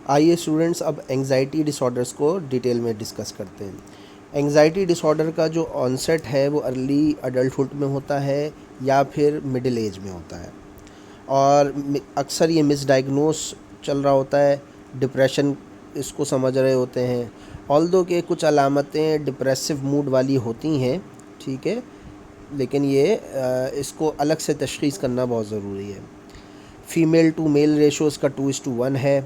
آئیے اسٹوڈنٹس اب انگزائٹی ڈس آرڈرس کو ڈیٹیل میں ڈسکس کرتے ہیں۔ انگزائٹی ڈس آرڈر کا جو آنسیٹ ہے وہ ارلی اڈلٹہڈ میں ہوتا ہے یا پھر مڈل ایج میں ہوتا ہے، اور اکثر یہ مس ڈائگنوس چل رہا ہوتا ہے، ڈپریشن اس کو سمجھ رہے ہوتے ہیں، آلدو کہ کچھ علامتیں ڈپریسو موڈ والی ہوتی ہیں، ٹھیک ہے، لیکن یہ اس کو الگ سے تشخیص کرنا بہت ضروری ہے۔ فیمیل ٹو میل ریشو اس کا 2:1 ہے۔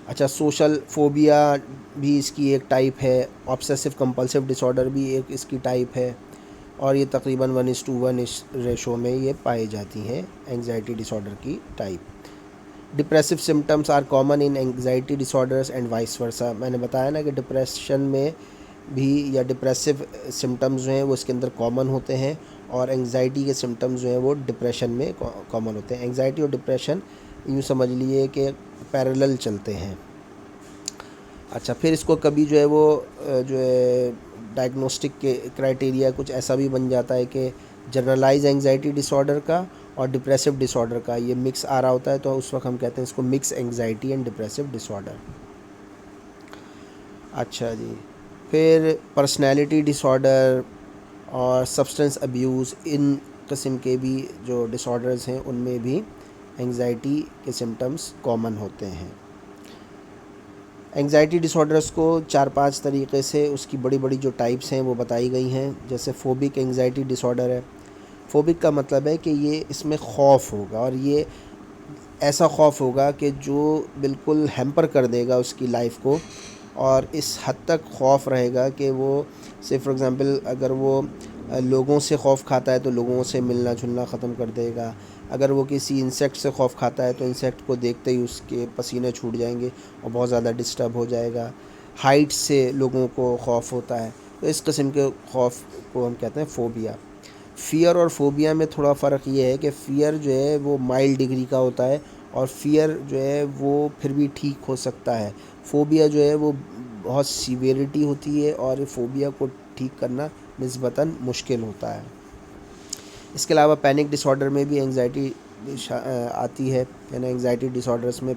اچھا، سوشل فوبیا بھی اس کی ایک ٹائپ ہے، آبسیسو کمپلسو ڈس آرڈر بھی ایک اس کی ٹائپ ہے، اور یہ تقریباً 1:1 ریشو میں یہ پائی جاتی ہیں انگزائٹی ڈس آرڈر کی type. Depressive symptoms are common in anxiety disorders and vice versa. میں نے بتایا نا کہ ڈپریشن میں بھی یا ڈپریسو سمٹمز جو ہیں وہ اس کے اندر کامن ہوتے ہیں، اور انگزائٹی کے سمٹمز جو ہیں وہ ڈپریشن میں کامن ہوتے ہیں۔ انگزائٹی اور ڈپریشن یوں سمجھ لیے کہ پیرلل چلتے ہیں۔ اچھا، پھر اس کو کبھی جو ہے وہ جو ہے ڈائگنوسٹک کے کرائٹیریا کچھ ایسا بھی بن جاتا ہے کہ جنرلائز انگزائٹی ڈس آرڈر کا اور ڈپریسو ڈس آرڈر کا یہ مکس آ رہا ہوتا ہے، تو اس وقت ہم کہتے ہیں اس کو mix anxiety and depressive disorder. اچھا جی، پھر پرسنالٹی ڈس آرڈر اور سبسٹنس ابیوز، ان قسم کے بھی جو ڈس آرڈرز ہیں ان میں بھی انگزائٹی کے سمٹمز کامن ہوتے ہیں۔ انگزائٹی ڈس آرڈرز کو 4-5 طریقے سے اس کی بڑی بڑی جو ٹائپس ہیں وہ بتائی گئی ہیں، جیسے فوبک انگزائٹی ڈس آرڈر ہے۔ فوبک کا مطلب ہے کہ یہ اس میں خوف ہوگا، اور یہ ایسا خوف ہوگا کہ جو بالکل ہیمپر کر دے گا اس کی لائف کو، اور اس حد تک خوف رہے گا کہ وہ سے فار ایگزامپل اگر وہ لوگوں سے خوف کھاتا ہے تو لوگوں سے ملنا جلنا ختم کر دے گا، اگر وہ کسی انسیکٹ سے خوف کھاتا ہے تو انسیکٹ کو دیکھتے ہی اس کے پسینے چھوٹ جائیں گے اور بہت زیادہ ڈسٹرب ہو جائے گا۔ ہائٹ سے لوگوں کو خوف ہوتا ہے، تو اس قسم کے خوف کو ہم کہتے ہیں فوبیا۔ فیئر اور فوبیا میں تھوڑا فرق یہ ہے کہ فیئر جو ہے وہ مائلڈ ڈگری کا ہوتا ہے، اور فیئر جو ہے وہ پھر بھی ٹھیک ہو سکتا ہے۔ فوبیا جو ہے وہ بہت سیویرٹی ہوتی ہے، اور فوبیا کو ٹھیک کرنا نسبتاً مشکل ہوتا ہے۔ اس کے علاوہ پینک ڈس آرڈر میں بھی انگزائٹی آتی ہے، یعنی انگزائٹی ڈس آرڈرز میں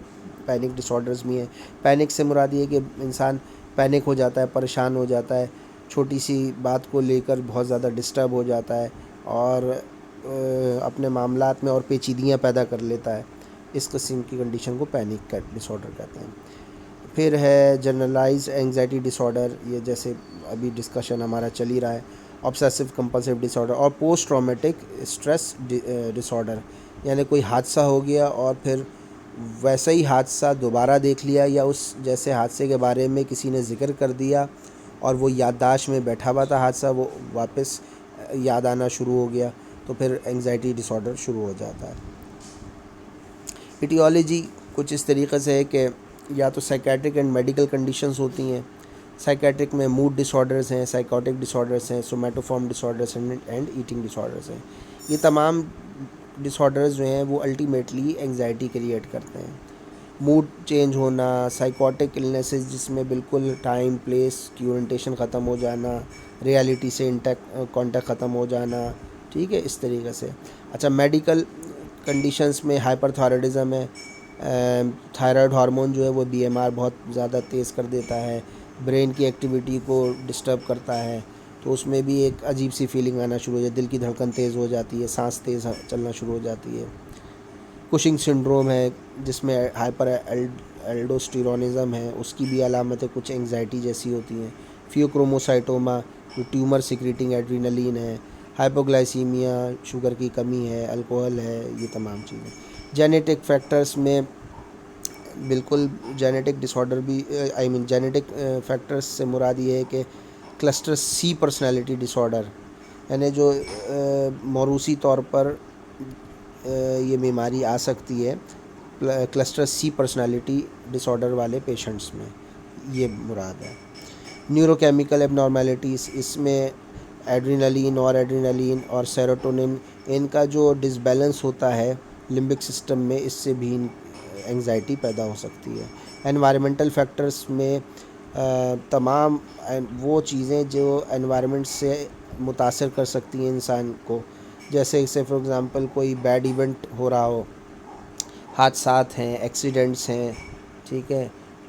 پینک ڈس آرڈرز بھی ہیں۔ پینک سے مراد یہ ہے کہ انسان پینک ہو جاتا ہے، پریشان ہو جاتا ہے، چھوٹی سی بات کو لے کر بہت زیادہ ڈسٹرب ہو جاتا ہے، اور اپنے معاملات میں اور پیچیدگیاں پیدا کر لیتا ہے۔ اس قسم کی کنڈیشن کو پینک کا ڈس آرڈر کہتے ہیں۔ پھر ہے جنرلائز انگزائٹی ڈس آرڈر، یہ جیسے ابھی ڈسکشن ہمارا چل ہی رہا ہے۔ آبسیسو کمپلسو ڈس آرڈر اور post traumatic stress dis order, یعنی کوئی حادثہ ہو گیا اور پھر ویسا ہی حادثہ دوبارہ دیکھ لیا، یا اس جیسے حادثے کے بارے میں کسی نے ذکر کر دیا اور وہ یادداشت میں بیٹھا ہوا تھا حادثہ، وہ واپس یاد آنا شروع ہو گیا، تو پھر انگزائٹی ڈس آرڈر شروع ہو جاتا ہے۔ ایٹیولوجی کچھ اس طریقے سے ہے کہ یا تو سائیکیٹرک اینڈ میڈیکل کنڈیشنز ہوتی ہیں۔ سائیکیٹرک میں موڈ ڈس آرڈرز ہیں، سائیکوٹک ڈس آرڈرز ہیں، somatoform disorders and eating disorders ہیں۔ یہ تمام ڈس آرڈرز جو ہیں وہ الٹیمیٹلی انگزائٹی کریٹ کرتے ہیں۔ موڈ چینج ہونا، سائیکوٹک النیسز جس میں بالکل ٹائم پلیس کی اورینٹیشن ختم ہو جانا، ریالٹی سے کانٹیکٹ ختم ہو جانا، ٹھیک ہے، اس طریقے سے۔ اچھا، میڈیکل کنڈیشنز میں ہائپر تھائرائڈزم ہے، تھائرائڈ ہارمون جو ہے وہ BMR بہت زیادہ تیز کر دیتا ہے، برین کی ایکٹیویٹی کو ڈسٹرب کرتا ہے، تو اس میں بھی ایک عجیب سی فیلنگ آنا شروع ہو جاتی ہے، دل کی دھڑکن تیز ہو جاتی ہے، سانس تیز چلنا شروع ہو جاتی ہے۔ کشنگ سنڈروم ہے جس میں ہائپر الڈوسٹیرونزم ہے، اس کی بھی علامتیں کچھ انگزائٹی جیسی ہوتی ہیں۔ فیوکروموسائٹوما جو ٹیومر سیکریٹنگ ایڈرینلین ہے، ہائپوگلائسیمیا شوگر کی کمی ہے، الکوہل ہے، یہ تمام چیزیں۔ جینیٹک فیکٹرز میں بالکل جینیٹک ڈس آرڈر بھی جینیٹک فیکٹرز سے مراد یہ ہے کہ کلسٹر C پرسنالٹی ڈس آرڈر، یعنی جو موروثی طور پر یہ بیماری آ سکتی ہے کلسٹر C پرسنالٹی ڈس آرڈر والے پیشنٹس میں، یہ مراد ہے۔ نیورو کیمیکل ایب نارمیلٹیز، اس میں ایڈرینلین اور سیروٹونن، ان کا جو ڈس بیلنس ہوتا ہے لمبک سسٹم میں، اس سے بھی انگزائٹی پیدا ہو سکتی ہے۔ انوائرمنٹل فیکٹرز میں تمام وہ چیزیں جو انوائرمنٹ سے متاثر کر سکتی ہیں انسان کو، جیسے فار ایگزامپل کوئی بیڈ ایونٹ ہو رہا ہو، حادثات ہیں، ایکسیڈنٹس ہیں، ٹھیک ہے،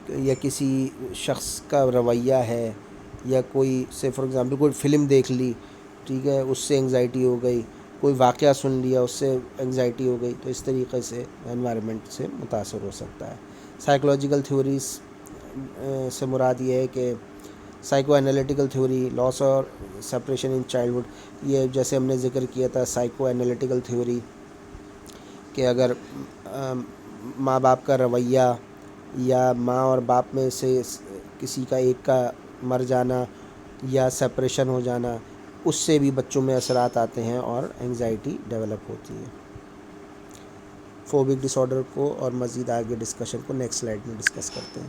یا کسی شخص کا رویہ ہے، یا کوئی سے فار ایگزامپل کوئی فلم دیکھ لی، ٹھیک ہے، اس سے انگزائٹی ہو گئی، کوئی واقعہ سن لیا اس سے انگزائٹی ہو گئی، تو اس طریقے سے انوائرمنٹ سے متاثر ہو سکتا ہے۔ سائیکولوجیکل تھیوریز سے مراد یہ ہے کہ سائیکو انالیٹیکل تھیوری، لاس اور سپریشن ان چائلڈہڈ، یہ جیسے ہم نے ذکر کیا تھا سائیکو انالیٹیکل تھیوری، کہ اگر ماں باپ کا رویہ یا ماں اور باپ میں سے کسی کا ایک کا مر جانا یا سپریشن ہو جانا، اس سے بھی بچوں میں اثرات آتے ہیں اور انگزائٹی ڈیولپ ہوتی ہے۔ فوبک ڈس آرڈر کو اور مزید آگے ڈسکشن کو نیکسٹ سلائیڈ میں ڈسکس کرتے ہیں۔